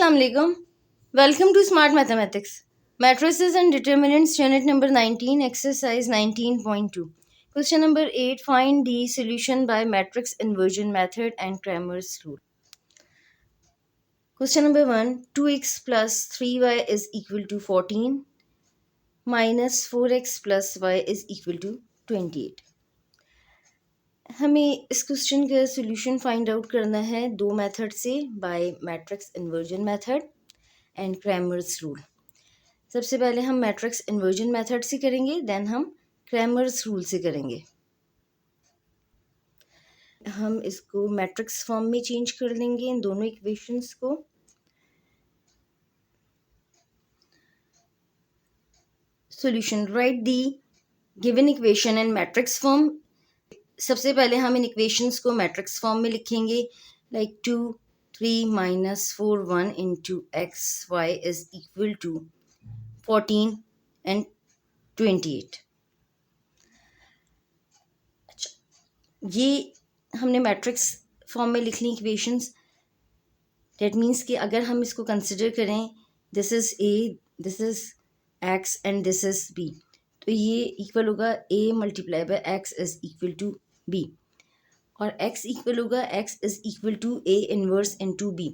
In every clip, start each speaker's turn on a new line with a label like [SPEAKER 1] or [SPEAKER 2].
[SPEAKER 1] Assalamu alaikum. Welcome to Smart Mathematics. Matrices and Determinants, Unit number 19, Exercise 19.2. Question number 8. Find the solution by matrix inversion method and Cramer's rule. Question number 1. 2x plus 3y is equal to 14 minus 4x plus y is equal to 28. हमें इस question का solution find out करना है दो method से by matrix inversion method and Cramer's rule. सबसे पहले हम मैट्रिक्स इन्वर्जन मेथड से करेंगे, देन हम क्रैमर्स रूल से करेंगे। हम इसको मैट्रिक्स फॉर्म में चेंज कर लेंगे इन दोनों इक्वेशंस को। Solution, write the given equation in matrix form. सबसे पहले हम इन इक्वेशंस को मैट्रिक्स फॉर्म में लिखेंगे, like 2 3 minus 4 1 into X Y is equal to 14 and 28। अच्छा, ये हमने मैट्रिक्स फॉर्म में लिख ली इक्वेशंस। डेट मीन्स कि अगर हम इसको कंसिडर करें, this is A, this is X and this is B, तो ये इक्वल होगा A multiply by X is equal to B, और x इक्वल होगा x is equal to A inverse into B.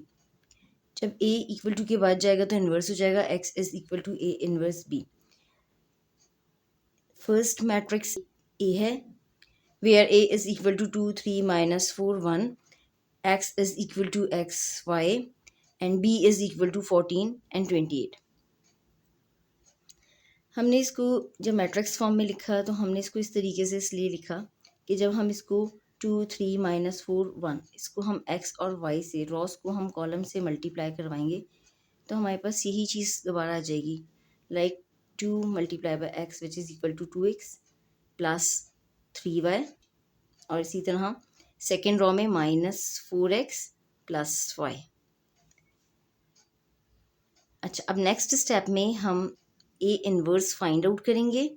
[SPEAKER 1] जब a इक्वल टू के बाद जाएगा तो इनवर्स हो जाएगा x is equal to A inverse b। First matrix a है, where a is equal to 2 3 minus 4 1, x is equal to X Y and b is equal to 14 and 28। हमने इसको जब मैट्रिक्स फॉर्म में लिखा तो हमने इसको इस तरीके से इसलिए लिखा कि जब हम इसको 2 3 माइनस 4 1 इसको हम x और y से रॉस को हम कॉलम से मल्टीप्लाई करवाएंगे तो हमारे पास यही चीज़ दोबारा आ जाएगी, like 2 multiply by X which is equal to 2x plus 3y, और इसी तरह सेकेंड रॉ में माइनस 4x प्लस y। अच्छा, अब नेक्स्ट स्टेप में हम ए इनवर्स फाइंड आउट करेंगे,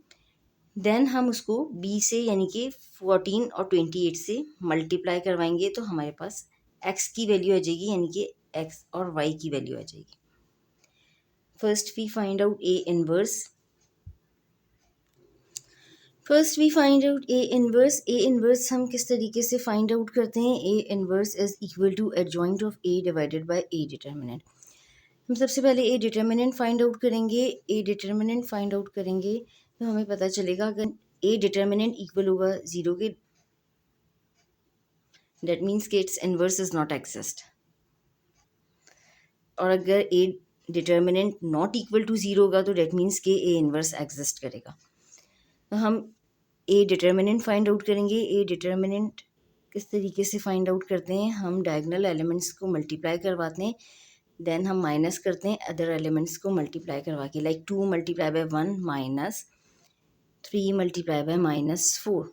[SPEAKER 1] देन हम उसको b से यानी कि 14 और 28 से मल्टीप्लाई करवाएंगे तो हमारे पास x की वैल्यू आ जाएगी, यानी कि x और y की वैल्यू आ जाएगी। First we find out A inverse. A inverse हम किस तरीके से फाइंड आउट करते हैं? A inverse is equal to adjoint of A divided by A determinant. हम सबसे पहले ए डिटर्मिनेंट फाइंड आउट करेंगे। तो हमें पता चलेगा अगर ए डिटर्मिनेंट इक्वल होगा 0 के, दैट मीन्स कि it's inverse is not exist. और अगर A determinant not equal to 0 होगा तो दैट मीन्स कि ए इनवर्स एग्जिस्ट करेगा। तो हम ए डिटर्मिनेंट फाइंड आउट करेंगे। ए डिटर्मिनेंट किस तरीके से फाइंड आउट करते हैं? हम डायगोनल एलिमेंट्स को मल्टीप्लाई करवाते हैं, देन हम माइनस करते हैं अदर एलिमेंट्स को मल्टीप्लाई करवा के, like 2 multiply by 1 minus 3 multiply by minus 4।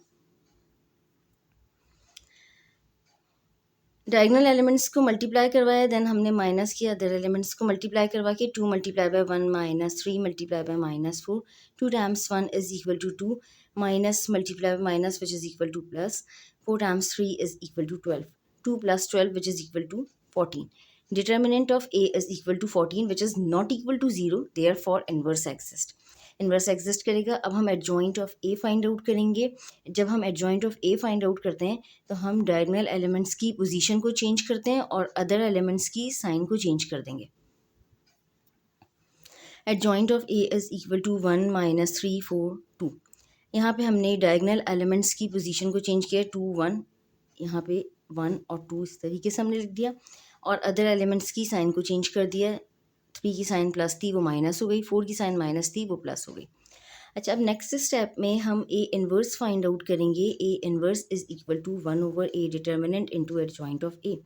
[SPEAKER 1] Diagonal elements को मल्टीप्लाई करवाया, देन हमने माइनस किया अदर एलिमेंट्स को मल्टीप्लाई करवा के, 2 multiply by 1 minus 3 multiply by minus 4, 2 times 1 is equal to 2, minus multiply by minus which is equal to plus, 4 times 3 is equal to 12, 2 plus 12 which is equal to 14। Determinant of A is equal to 14 which is not equal to 0, therefore inverse exist. Inverse exist करेगा। अब हम adjoint of A find out करेंगे। जब हम adjoint of A find out करते हैं तो हम डायगोनल एलिमेंट्स की पोजीशन को चेंज करते हैं और अदर एलिमेंट्स की साइन को चेंज कर देंगे। Adjoint of A is equal to 1 minus 3 4 2। यहाँ पे हमने डायगोनल एलिमेंट्स की पोजीशन को चेंज किया, 2 1, यहाँ पे 1 और 2 इस तरीके से हमने लिख दिया, और अदर एलिमेंट्स की साइन को चेंज कर दिया। 3 की साइन प्लस थी वो माइनस हो गई, 4 की साइन माइनस थी वो प्लस हो गई। अच्छा, अब नेक्स्ट स्टेप में हम ए इनवर्स फाइंड आउट करेंगे। A inverse is equal to 1 over A determinant into adjoint of A.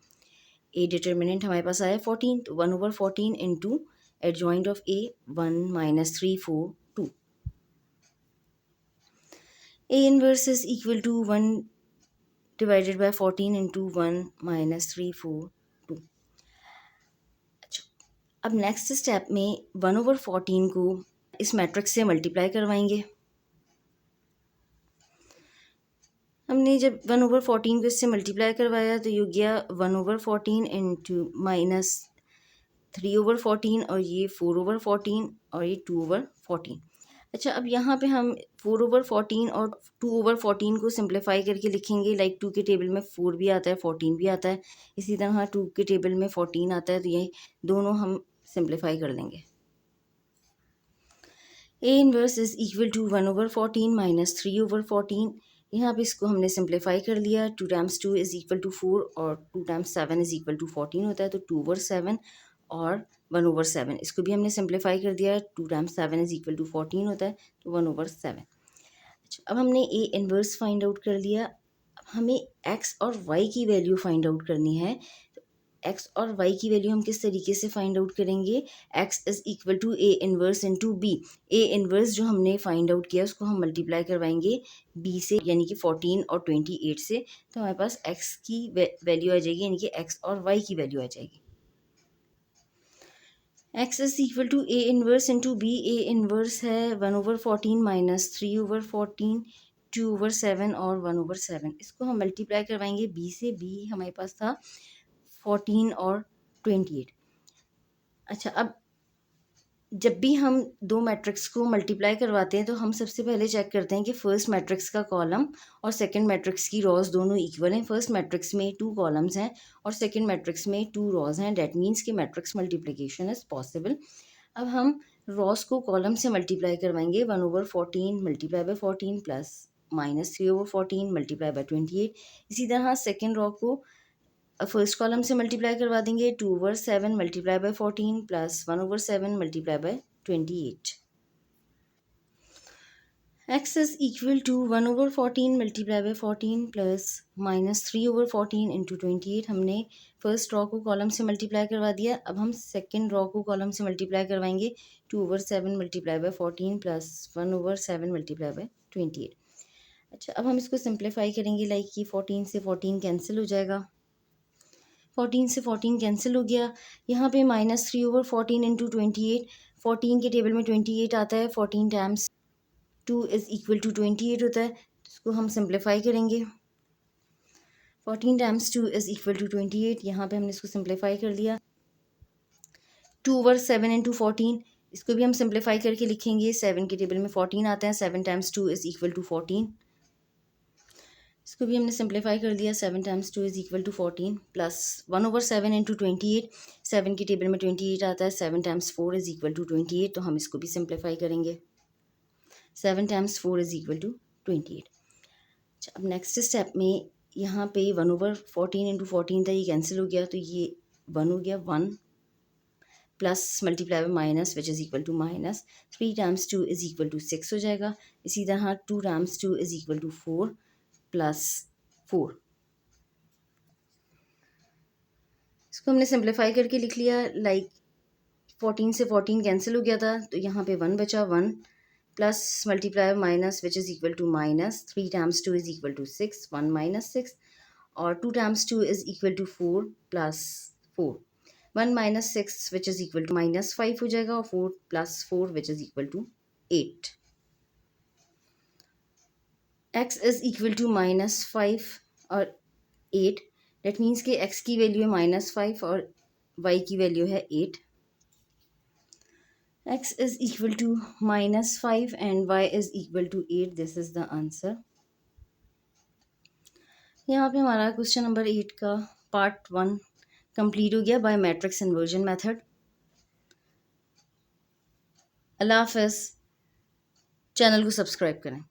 [SPEAKER 1] A determinant हमारे पास आया 14, तो 1 over 14 into adjoint of A 1 minus 3 4 2। A inverse is equal to 1 divided by 14 into 1 minus 3 4 2। अब next step में 1 over 14 को इस matrix से multiply करवाएंगे। हमने जब 1 ओवर 14 को इससे मल्टीप्लाई करवाया तो ये गया 1 ओवर 14 इंटू माइनस 3/14 और ये 4/14 और ये 2/14। अच्छा, अब यहाँ पे हम 4/14 और 2/14 को सिंप्लीफाई करके लिखेंगे। लाइक 2 के टेबल में 4 भी आता है, 14 भी आता है, इसी तरह 2 के टेबल में 14 आता है, तो ये दोनों हम सिंप्लीफाई कर लेंगे। A inverse is equal to 1/14 minus 3/14। यहाँ पे इसको हमने सिंप्लीफाई कर लिया। 2 टाइम्स 2 इज इक्वल टू 4 और 2 टाइम्स 7 इज इक्वल टू 14 होता है, तो 2/7 और 1/7 इसको भी हमने सिंप्लीफाई कर दिया। 2 टाइम्स 7 इज इक्वल टू 14 होता है, तो 1/7। अच्छा, अब हमने ए इनवर्स फाइंड आउट कर लिया। अब हमें एक्स और वाई की वैल्यू फाइंड आउट करनी है। एक्स और वाई की वैल्यू हम किस तरीके से फाइंड आउट करेंगे? X is equal to A inverse into B. A inverse जो हमने फाइंड आउट किया उसको हम मल्टीप्लाई करवाएंगे बी से, यानी कि 14 और 28 से, तो हमारे पास एक्स की वैल्यू आ जाएगी, यानी कि एक्स और वाई की वैल्यू आ जाएगी। X is equal to A inverse into B. A inverse है 1/14 माइनस 3/14, 2/7 और 1/7। इसको हम मल्टीप्लाई करवाएंगे बी से। बी हमारे पास था 14 और 28। अच्छा, अब जब भी हम दो मैट्रिक्स को मल्टीप्लाई करवाते हैं तो हम सबसे पहले चेक करते हैं कि फर्स्ट मैट्रिक्स का कॉलम और सेकंड मैट्रिक्स की रॉज दोनों इक्वल हैं। फर्स्ट मैट्रिक्स में 2 कॉलम्स हैं और सेकंड मैट्रिक्स में 2 रॉज हैं। डेट मीन्स कि मैट्रिक्स मल्टीप्लिकेशन इज पॉसिबल। अब हम रॉस को कॉलम से मल्टीप्लाई करवाएंगे। 1/14 multiply by 14 plus minus 3/14 multiply by 28। इसी तरह सेकेंड रॉ को फर्स्ट कॉलम से मल्टीप्लाई करवा देंगे। 2/7 multiply by 14 plus 1/7 multiply by 28। X is equal to 1/14 multiply by 14 plus minus 3/14 into 28। हमने फर्स्ट रॉ को कॉलम से मल्टीप्लाई करवा दिया। अब हम सेकेंड रॉ को कॉलम से मल्टीप्लाई करवाएंगे। 2/7 multiply by 14 plus 1/7 multiply by 28। अच्छा, अब हम इसको सिंप्लीफाई करेंगे। लाइक कि 14 से 14 कैंसिल हो जाएगा। 14 से 14 कैंसिल हो गया। यहाँ पे माइनस 3/14 इंटू 28। 14 के टेबल में 28 आता है। 14 टाइम्स 2 इज इक्वल टू 28 होता है, तो इसको हम सिंप्लीफाई करेंगे। 14 टाइम्स 2 इज इक्वल टू 28। यहाँ पे हमने इसको सिंप्लीफाई कर लिया। 2/7 इंटू 14, इसको भी हम सिंप्लीफाई करके लिखेंगे। 7 के टेबल में 14 आता है। 7 टाइम्स 2 इज इक्वल टू 14, इसको भी हमने सिंप्लीफाई कर दिया। 7 times 2 is equal to 14 plus 1/7 into 28। 7 के टेबल में 28 आता है। 7 टाइम्स 4 इज इक्वल टू 28, तो हम इसको भी सिंप्लीफाई करेंगे। 7 टाइम्स 4 इज इक्वल टू 28। अच्छा, अब नेक्स्ट स्टेप में यहाँ पे 1/14 इंटू 14 था, ये कैंसिल हो गया, तो ये 1 हो गया। 1 plus multiply by minus which is equal to minus 3 times 2 is equal to 6 हो जाएगा। इसी तरह 2 times 2 is equal to 4 plus 4। इसको हमने सिंप्लीफाई करके लिख लिया। लाइक 14 से 14 कैंसिल हो गया था, तो यहाँ पे 1 बचा। 1 plus multiply minus which is equal to minus 3 times 2 is equal to 6। 1 minus 6 और 2 times 2 is equal to 4 plus 4। 1 minus 6 which is equal to minus 5 हो जाएगा, और 4 plus 4 which is equal to 8। x is equal to -5 और 8। That means कि x की value है -5 और y की वैल्यू है 8। x is equal to -5 and y is equal to 8। This is the answer. यहाँ पे हमारा क्वेश्चन नंबर 8 का पार्ट 1 कंप्लीट हो गया बाय मैट्रिक्स इन्वर्जन मेथड। अल्लाह हाफ़िज़। चैनल को सब्सक्राइब करें।